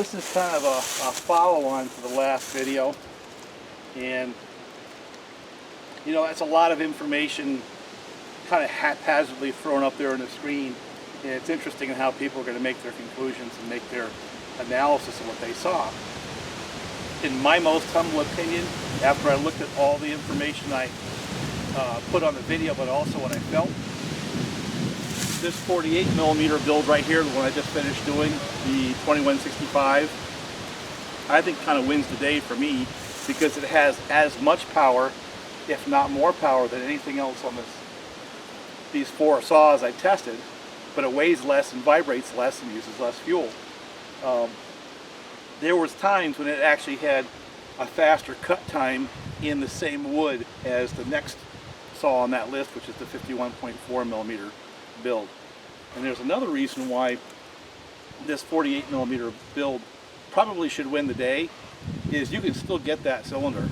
This is kind of a follow-on to the last video, and you know, that's a lot of information kind of haphazardly thrown up there on the screen, and it's interesting in how people are going to make their conclusions and make their analysis of what they saw. In my most humble opinion, after I looked at all the information I put on the video, but also what I felt, this 48mm build right here, the one I just finished doing, the 2165, I think kind of wins the day for me because it has as much power, if not more power, than anything else on these four saws I tested, but it weighs less and vibrates less and uses less fuel. There was times when it actually had a faster cut time in the same wood as the next saw on that list, which is the 51.4mm build. And there's another reason why this 48mm build probably should win the day, is you can still get that cylinder,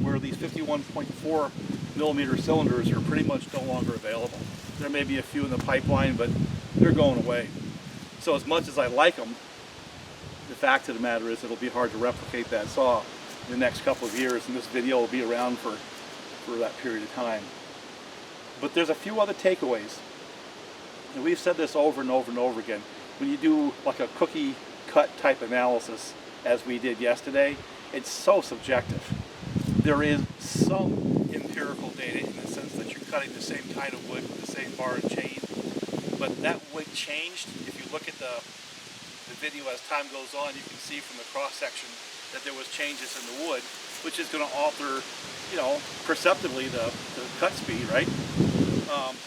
where these 51.4mm cylinders are pretty much no longer available. There may be a few in the pipeline, but they're going away. So as much as I like them, the fact of the matter is it'll be hard to replicate that saw in the next couple of years, and this video will be around for that period of time. But there's a few other takeaways. And we've said this over and over and over again. When you do like a cookie cut type analysis, as we did yesterday, it's so subjective. There is some empirical data in the sense that you're cutting the same kind of wood with the same bar and chain, but that wood changed. If you look at the video as time goes on, you can see from the cross section that there was changes in the wood, which is going to alter, you know, perceptibly the cut speed, right?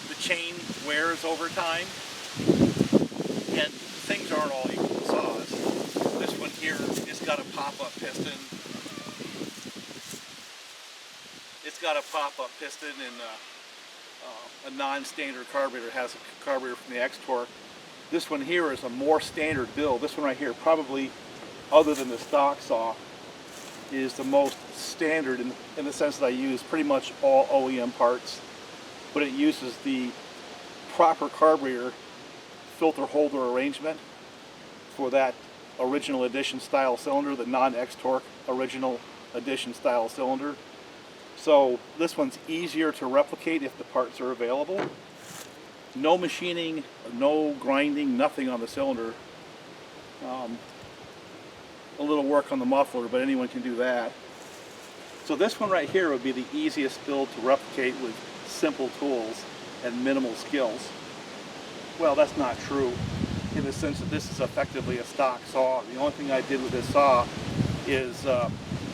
The chain wears over time, and things aren't all equal to saws. This one here has got a pop-up piston. It's got a pop-up piston, and a non-standard carburetor has a carburetor from the X-Torque. This one here is a more standard build. This one right here, probably, other than the stock saw, is the most standard in the sense that I use pretty much all OEM parts, but it uses the proper carburetor filter holder arrangement for that original edition style cylinder, the non-X-Torque original edition style cylinder. So this one's easier to replicate if the parts are available. No machining, no grinding, nothing on the cylinder. A little work on the muffler, but anyone can do that. So this one right here would be the easiest build to replicate with simple tools and minimal skills. Well, that's not true, in the sense that this is effectively a stock saw. The only thing I did with this saw is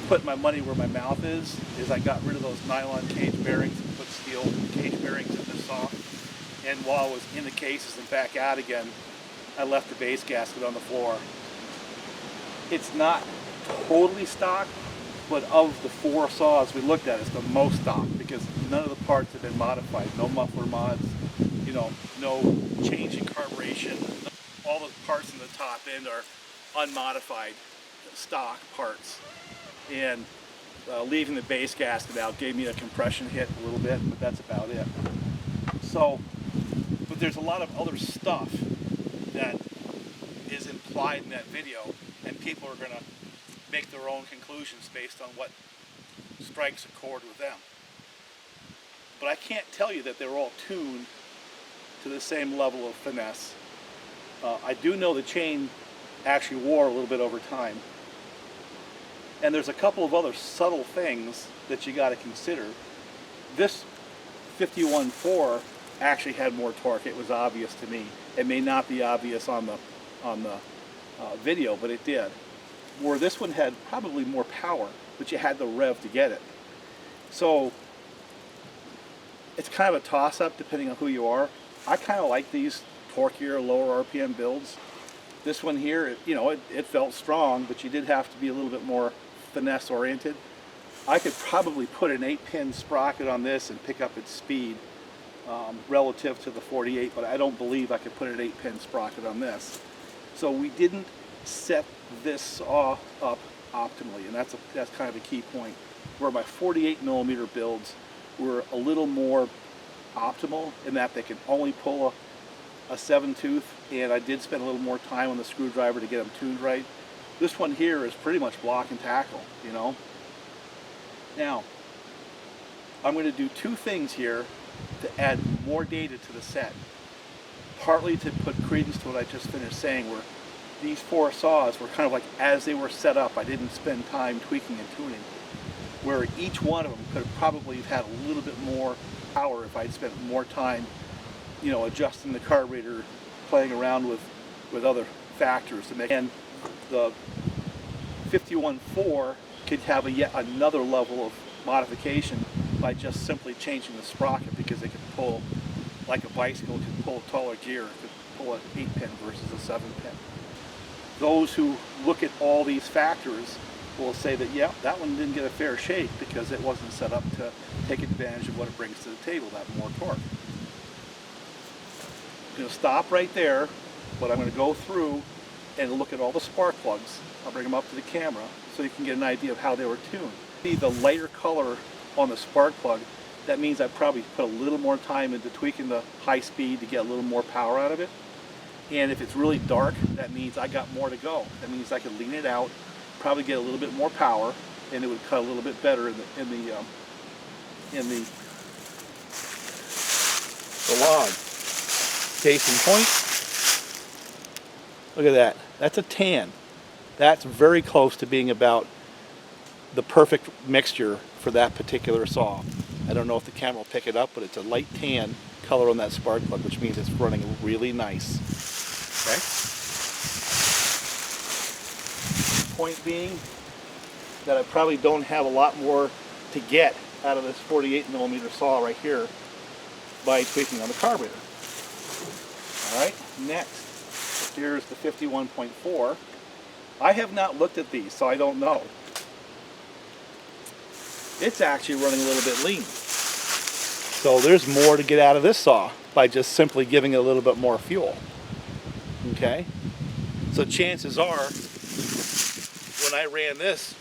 put my money where my mouth is I got rid of those nylon cage bearings and put steel cage bearings in this saw. And while I was in the cases and back out again, I left the base gasket on the floor. It's not totally stock, but of the four saws we looked at, it's the most stock because none of the parts have been modified. No muffler mods, you know, no change in carburation. All the parts in the top end are unmodified stock parts. And leaving the base gasket out gave me a compression hit a little bit, but that's about it. So, but there's a lot of other stuff that is implied in that video, and people are going to make their own conclusions based on what strikes a chord with them. But I can't tell you that they're all tuned to the same level of finesse. I do know the chain actually wore a little bit over time. And there's a couple of other subtle things that you got to consider. This 51.4 actually had more torque. It was obvious to me. It may not be obvious on the video, but it did. Where this one had probably more power, but you had the rev to get it. So it's kind of a toss-up depending on who you are. I kind of like these torquier, lower RPM builds. This one here, you know, it felt strong, but you did have to be a little bit more finesse oriented. I could probably put an 8-pin sprocket on this and pick up its speed relative to the 48, but I don't believe I could put an 8-pin sprocket on this. So we didn't set this saw up optimally, and that's kind of a key point. Where my 48mm builds were a little more optimal in that they can only pull a 7-tooth, and I did spend a little more time on the screwdriver to get them tuned right. This one here is pretty much block and tackle, you know. Now, I'm going to do two things here to add more data to the set. Partly to put credence to what I just finished saying, where these four saws were kind of like as they were set up. I didn't spend time tweaking and tuning, where each one of them could have probably had a little bit more power if I'd spent more time, you know, adjusting the carburetor, playing around with other factors to make. And the 51.4 could have yet another level of modification by just simply changing the sprocket, because it could pull like a bicycle, it could pull a taller gear, it could pull an 8-pin versus a 7-pin. Those who look at all these factors will say that, yeah, that one didn't get a fair shake because it wasn't set up to take advantage of what it brings to the table, that more torque. I'm going to stop right there, but I'm going to go through and look at all the spark plugs. I'll bring them up to the camera so you can get an idea of how they were tuned. See the lighter color on the spark plug, that means I probably put a little more time into tweaking the high speed to get a little more power out of it. And if it's really dark, that means I got more to go. That means I could lean it out, probably get a little bit more power, and it would cut a little bit better in the log. Case in point, look at that. That's a tan. That's very close to being about the perfect mixture for that particular saw. I don't know if the camera will pick it up, but it's a light tan color on that spark plug, which means it's running really nice. Okay? Point being that I probably don't have a lot more to get out of this 48mm saw right here by tweaking on the carburetor. Alright, next, here's the 51.4. I have not looked at these, so I don't know. It's actually running a little bit lean. So there's more to get out of this saw by just simply giving it a little bit more fuel. Okay? So chances are, when I ran this,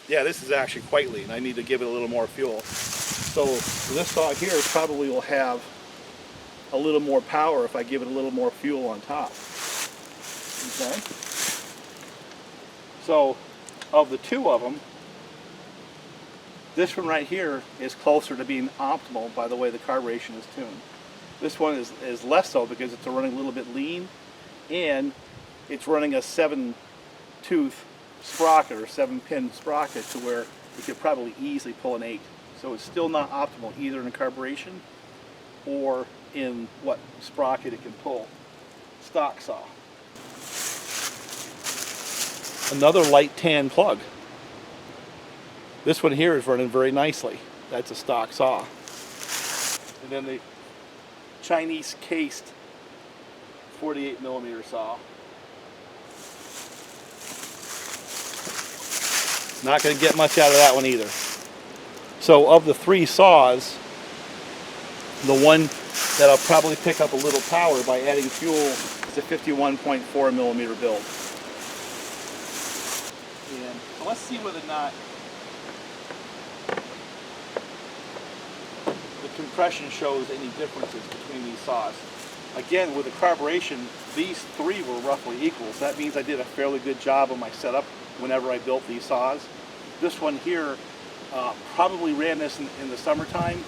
yeah, this is actually quite lean. I need to give it a little more fuel. So this saw here probably will have a little more power if I give it a little more fuel on top. Okay? So, of the two of them, this one right here is closer to being optimal by the way the carburation is tuned. This one is less so because it's running a little bit lean, and it's running a 7-tooth sprocket or 7-pin sprocket to where you could probably easily pull an 8. So it's still not optimal either in the carburation or in what sprocket it can pull. Stock saw. Another light tan plug. This one here is running very nicely. That's a stock saw. And then the Chinese cased 48mm saw. Not going to get much out of that one either. So of the three saws, the one that I'll probably pick up a little power by adding fuel is the 51.4mm build. And so let's see whether or not the compression shows any differences between these saws. Again, with the carburation, these three were roughly equal. So that means I did a fairly good job on my setup whenever I built these saws. This one here, probably ran this in the summertime,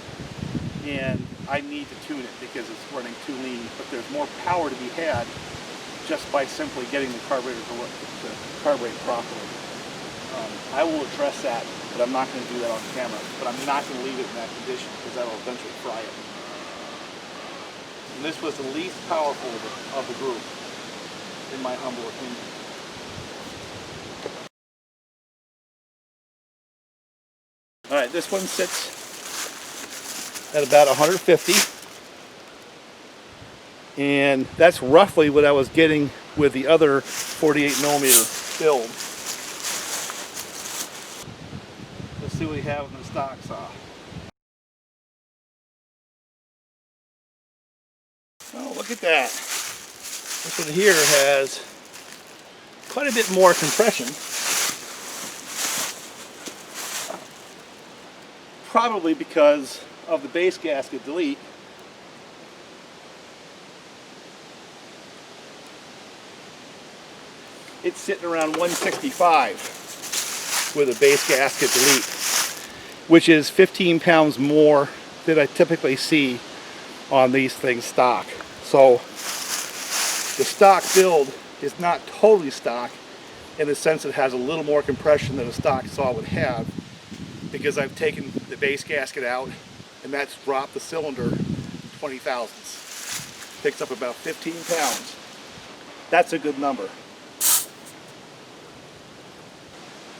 and I need to tune it because it's running too lean, but there's more power to be had just by simply getting the carburetor to carburate properly. I will address that, but I'm not going to do that on camera. But I'm not going to leave it in that condition because that will eventually fry it. And this was the least powerful of the group, in my humble opinion. Alright, this one sits at about 150. And that's roughly what I was getting with the other 48mm build. Let's see what we have in the stock saw. Oh, look at that. This one here has quite a bit more compression. Probably because of the base gasket delete. it's sitting around 165 with a base gasket delete, which is 15 pounds more than I typically see on these things stock. So the stock build is not totally stock in the sense it has a little more compression than a stock saw would have, because I've taken the base gasket out and that's dropped the cylinder 20 thousandths. Picks up about 15 pounds. That's a good number.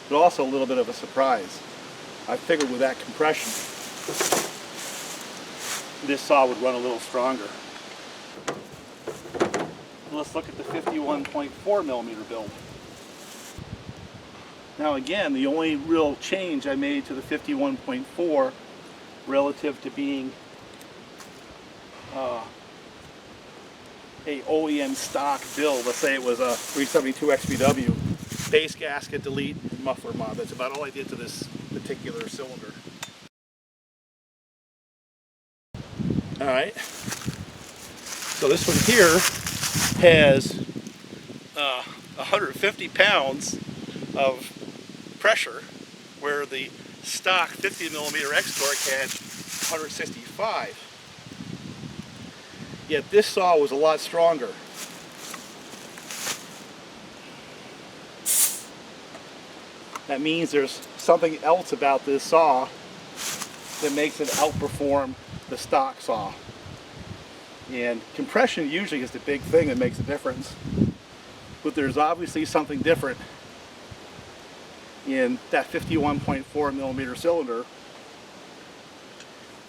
But also a little bit of a surprise. I figured with that compression, this saw would run a little stronger. Let's look at the 51.4 millimeter build. Now again, the only real change I made to the 51.4 relative to being a OEM stock build, let's say it was a 372 XPW, base gasket delete and muffler mod. That's about all I did to this particular cylinder. Alright, so this one here has 150 pounds of pressure, where the stock 50 millimeter X-Torque had 165. Yet this saw was a lot stronger. That means there's something else about this saw that makes it outperform the stock saw. And compression usually is the big thing that makes a difference. But there's obviously something different in that 51.4 millimeter cylinder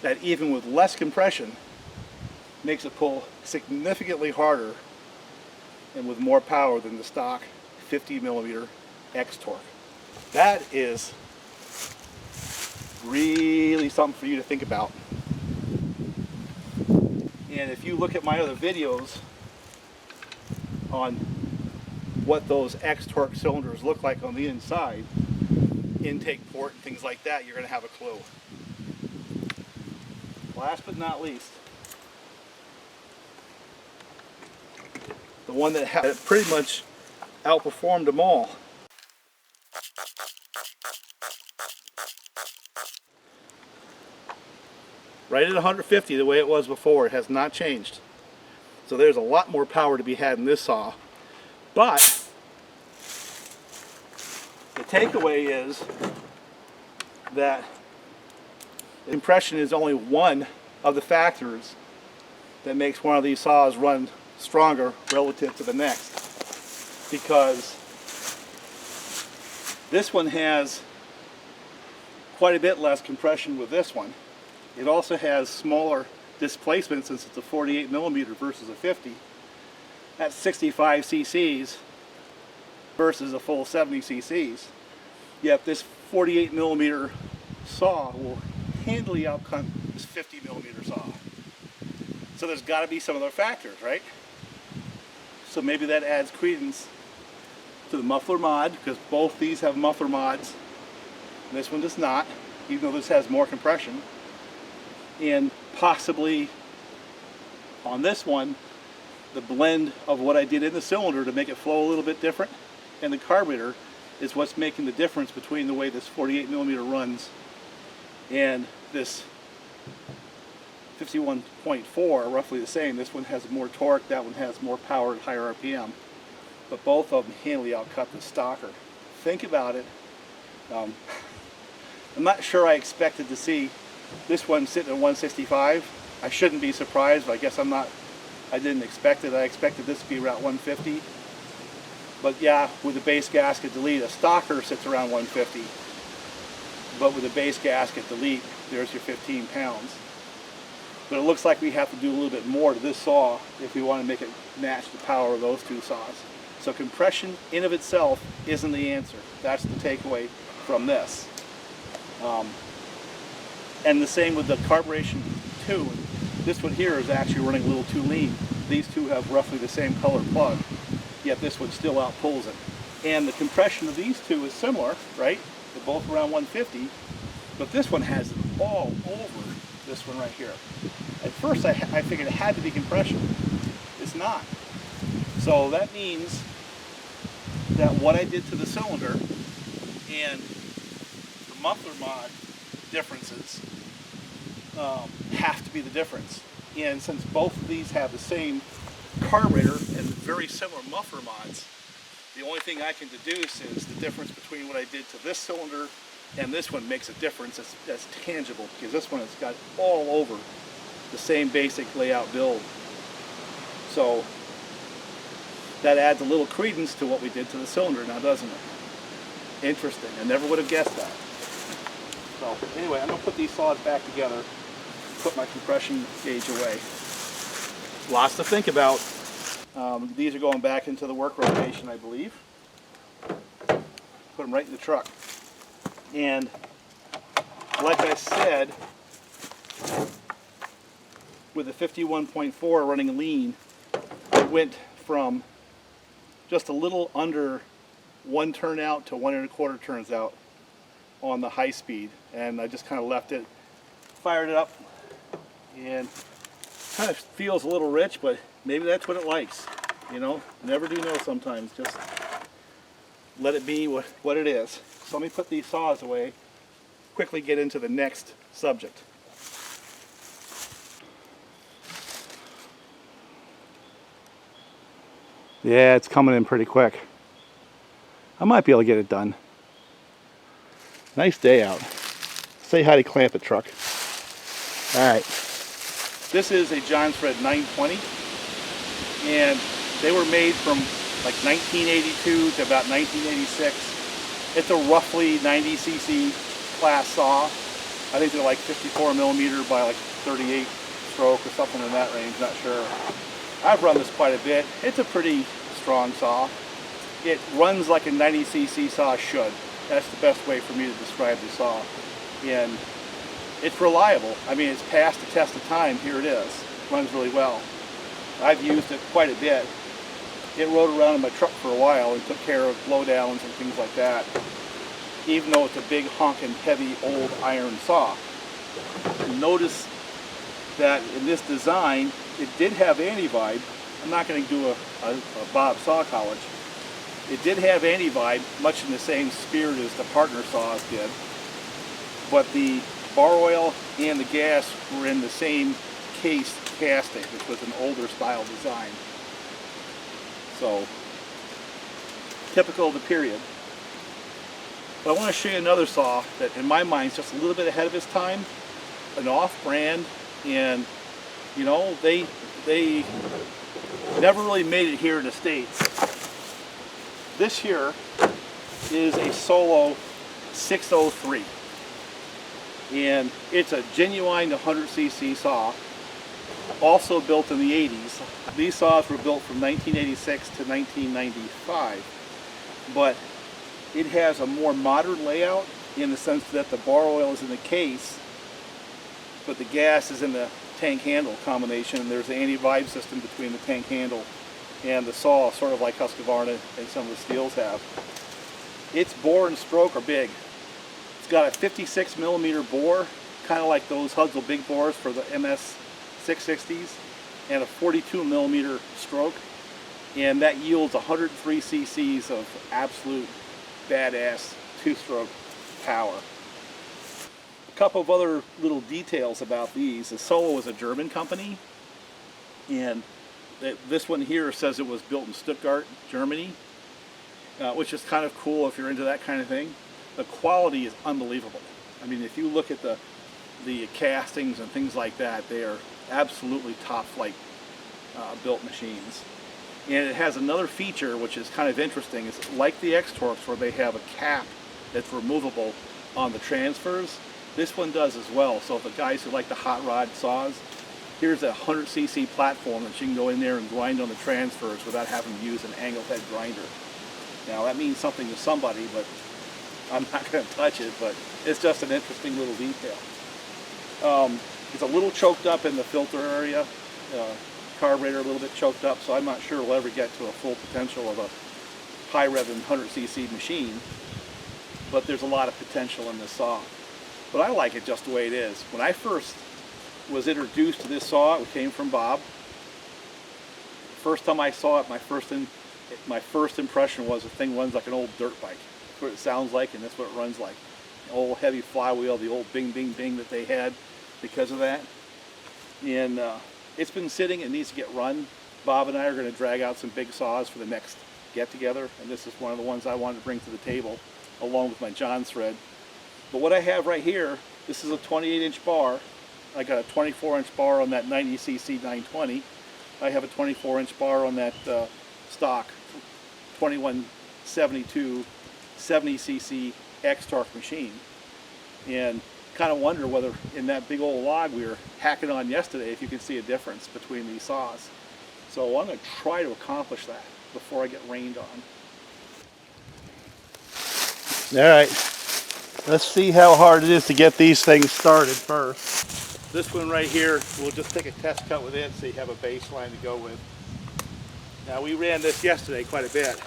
that even with less compression makes it pull significantly harder and with more power than the stock 50 millimeter X-Torque. That is really something for you to think about. And if you look at my other videos on what those X-Torque cylinders look like on the inside, intake port and things like that, you're going to have a clue. Last but not least, the one that pretty much outperformed them all. Right at 150, the way it was before. It has not changed. So there's a lot more power to be had in this saw. But the takeaway is that compression is only one of the factors that makes one of these saws run stronger relative to the next. Because this one has quite a bit less compression with this one. It also has smaller displacement since it's a 48 millimeter versus a 50. That's 65 cc's versus a full 70 cc's. Yet this 48 millimeter saw will handily outcut this 50 millimeter saw. So there's got to be some other factors, right? So maybe that adds credence to the muffler mod, because both these have muffler mods and this one does not, even though this has more compression. And possibly on this one, the blend of what I did in the cylinder to make it flow a little bit different and the carburetor is what's making the difference between the way this 48 millimeter runs and this 51.4, roughly the same. This one has more torque, that one has more power at higher RPM, but both of them handily outcut the stocker. Think about it. I'm not sure I expected to see this one sitting at 165. I shouldn't be surprised, but I guess I didn't expect it. I expected this to be around 150. But yeah, with the base gasket delete, a stocker sits around 150. But with the base gasket delete, there's your 15 pounds. But it looks like we have to do a little bit more to this saw if we want to make it match the power of those two saws. So compression in of itself isn't the answer. That's the takeaway from this. And the same with the carburation too. This one here is actually running a little too lean. These two have roughly the same color plug, yet this one still outpulls it. And the compression of these two is similar, right? They're both around 150, but this one has it all over this one right here. At first I figured it had to be compression. It's not. So that means that what I did to the cylinder and the muffler mod differences have to be the difference. And since both of these have the same carburetor and very similar muffler mods, the only thing I can deduce is the difference between what I did to this cylinder and this one makes a difference that's tangible, because this one has got all over the same basic layout build. So that adds a little credence to what we did to the cylinder now, doesn't it? Interesting. I never would have guessed that. So anyway, I'm going to put these saws back together, put my compression gauge away. Lots to think about. These are going back into the work rotation, I believe. Put them right in the truck. And like I said, with the 51.4 running lean, I went from just a little under 1 turn out to 1 1/4 turns out on the high speed, and I just kind of left it, fired it up, and kind of feels a little rich, but maybe that's what it likes. You know, never do know sometimes. Just let it be what it is. So let me put these saws away, quickly get into the next subject. Yeah, it's coming in pretty quick. I might be able to get it done. Nice day out. Say hi to Clamp It truck. Alright. This is a Jonsered 920, and they were made from like 1982 to about 1986. It's a roughly 90cc class saw. I think they're like 54 millimeter by like 38 stroke or something in that range, not sure. I've run this quite a bit. It's a pretty strong saw. It runs like a 90cc saw should. That's the best way for me to describe the saw. And it's reliable. I mean, it's passed the test of time. Here it is. Runs really well. I've used it quite a bit. It rode around in my truck for a while and took care of blowdowns and things like that, even though it's a big honking heavy old iron saw. Notice that in this design it did have anti-vibe. I'm not going to do a Bob Saw College. It did have anti-vibe, much in the same spirit as the partner saws did, but the bar oil and the gas were in the same case casting, which was an older style design. So, typical of the period. But I want to show you another saw that in my mind is just a little bit ahead of its time, an off-brand, and you know, they never really made it here in the States. This here is a Solo 603, and it's a genuine 100cc saw, also built in the 80s. These saws were built from 1986 to 1995, but it has a more modern layout in the sense that the bar oil is in the case, but the gas is in the tank handle combination. There's an anti-vibe system between the tank handle and the saw, sort of like Husqvarna and some of the Steels have. Its bore and stroke are big. It's got a 56 millimeter bore, kind of like those Hudzel big bores for the MS 660s, and a 42 millimeter stroke, and that yields 103 cc's of absolute badass two-stroke power. A couple of other little details about these. The Solo is a German company, and this one here says it was built in Stuttgart, Germany, which is kind of cool if you're into that kind of thing. The quality is unbelievable. I mean, if you look at the castings and things like that, they are absolutely top flight built machines. And it has another feature which is kind of interesting. It's like the X-Torques, where they have a cap that's removable on the transfers. This one does as well. So for the guys who like the hot rod saws, here's a 100cc platform that you can go in there and grind on the transfers without having to use an angle head grinder. Now that means something to somebody, but I'm not going to touch it, but it's just an interesting little detail. It's a little choked up in the filter area, carburetor a little bit choked up, so I'm not sure we'll ever get to a full potential of a high revving 100cc machine, but there's a lot of potential in this saw. But I like it just the way it is. When I first was introduced to this saw, it came from Bob. First time I saw it, my first my first impression was the thing runs like an old dirt bike. That's what it sounds like, and that's what it runs like. The old heavy flywheel, the old bing, bing, bing that they had because of that. And it's been sitting, it needs to get run. Bob and I are going to drag out some big saws for the next get-together, and this is one of the ones I wanted to bring to the table, along with my Jonsered. But what I have right here, this is a 28-inch bar. I got a 24-inch bar on that 90cc 920. I have a 24-inch bar on that stock 2172 70cc X-Torque machine. And kind of wonder whether in that big old log we were hacking on yesterday, if you can see a difference between these saws. So I'm going to try to accomplish that before I get rained on. All right, let's see how hard it is to get these things started first. This one right here, we'll just take a test cut with it so you have a baseline to go with. Now we ran this yesterday quite a bit.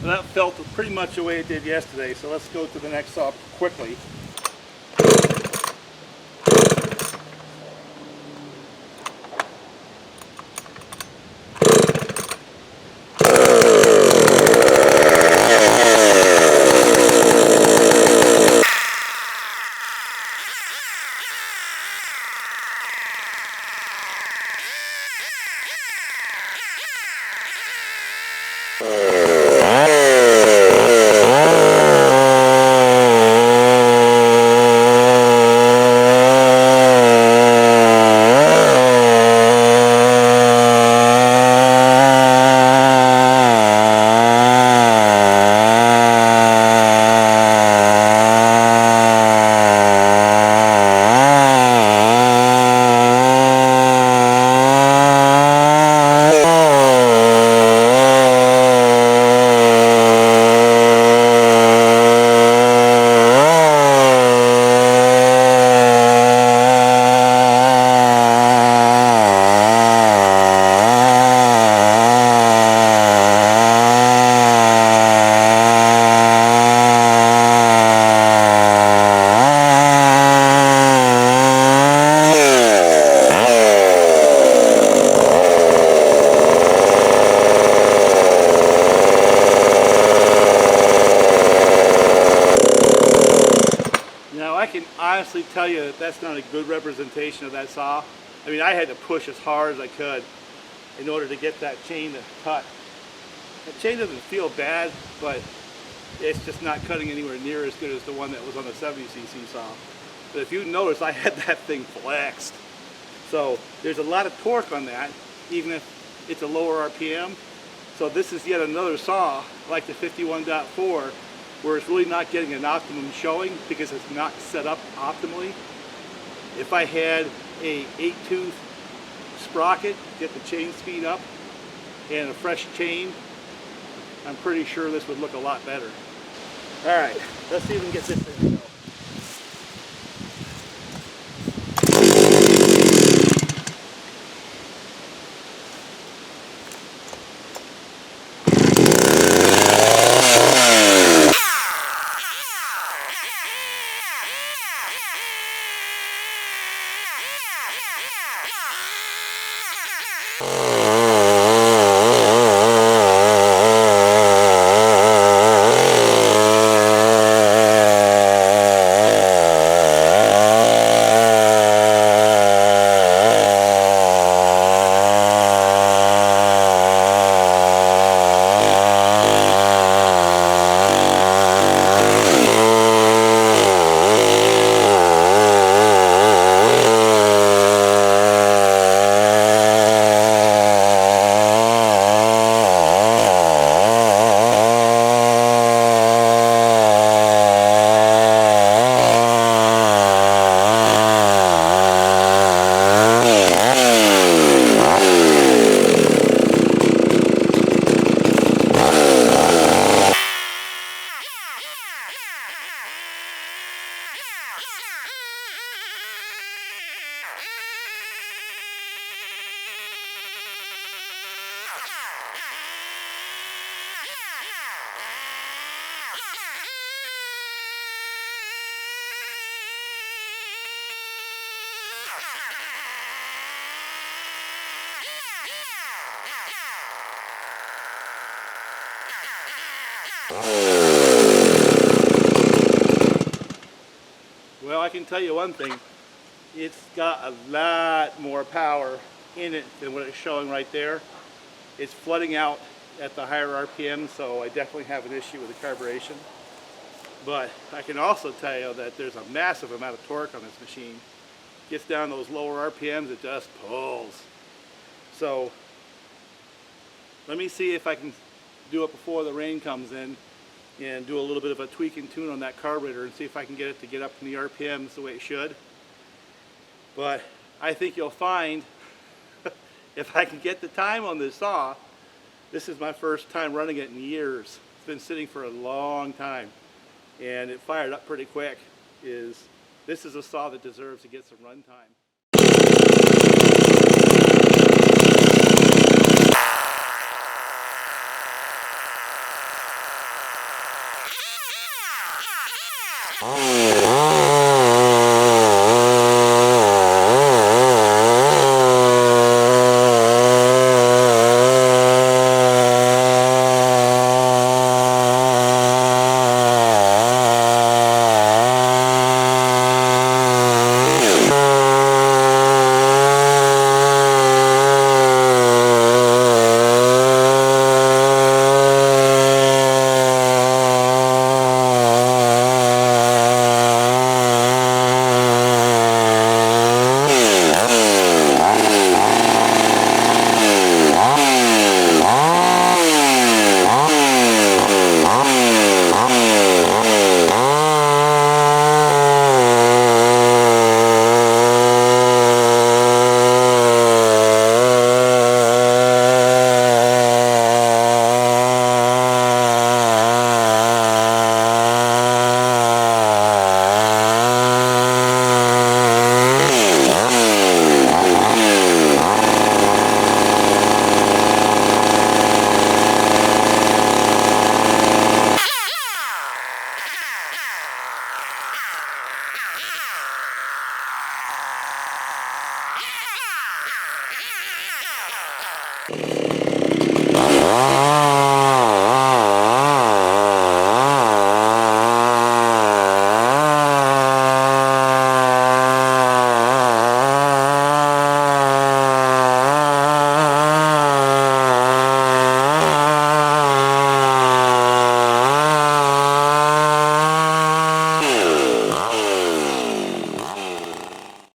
That felt pretty much the way it did yesterday, so let's go to the next saw quickly. I can honestly tell you that that's not a good representation of that saw. I mean, I had to push as hard as I could in order to get that chain to cut. The chain doesn't feel bad, but it's just not cutting anywhere near as good as the one that was on the 70cc saw. But if you notice, I had that thing flexed. So there's a lot of torque on that, even if it's a lower RPM. So this is yet another saw, like the 51.4, where it's really not getting an optimum showing because it's not set up optimally. If I had a 8-tooth sprocket, get the chain speed up, and a fresh chain, I'm pretty sure this would look a lot better. All right, let's see if we can get this thing to go. Well, I can tell you one thing, it's got a lot more power in it than what it's showing right there. It's flooding out at the higher RPM, so I definitely have an issue with the carburation. But I can also tell you that there's a massive amount of torque on this machine. Gets down those lower RPMs, it just pulls. So let me see if I can do it before the rain comes in and do a little bit of a tweak and tune on that carburetor and see if I can get it to get up in the RPMs the way it should. But I think you'll find if I can get the time on this saw, this is my first time running it in years. It's been sitting for a long time and it fired up pretty quick. This is a saw that deserves to get some run time. Oh.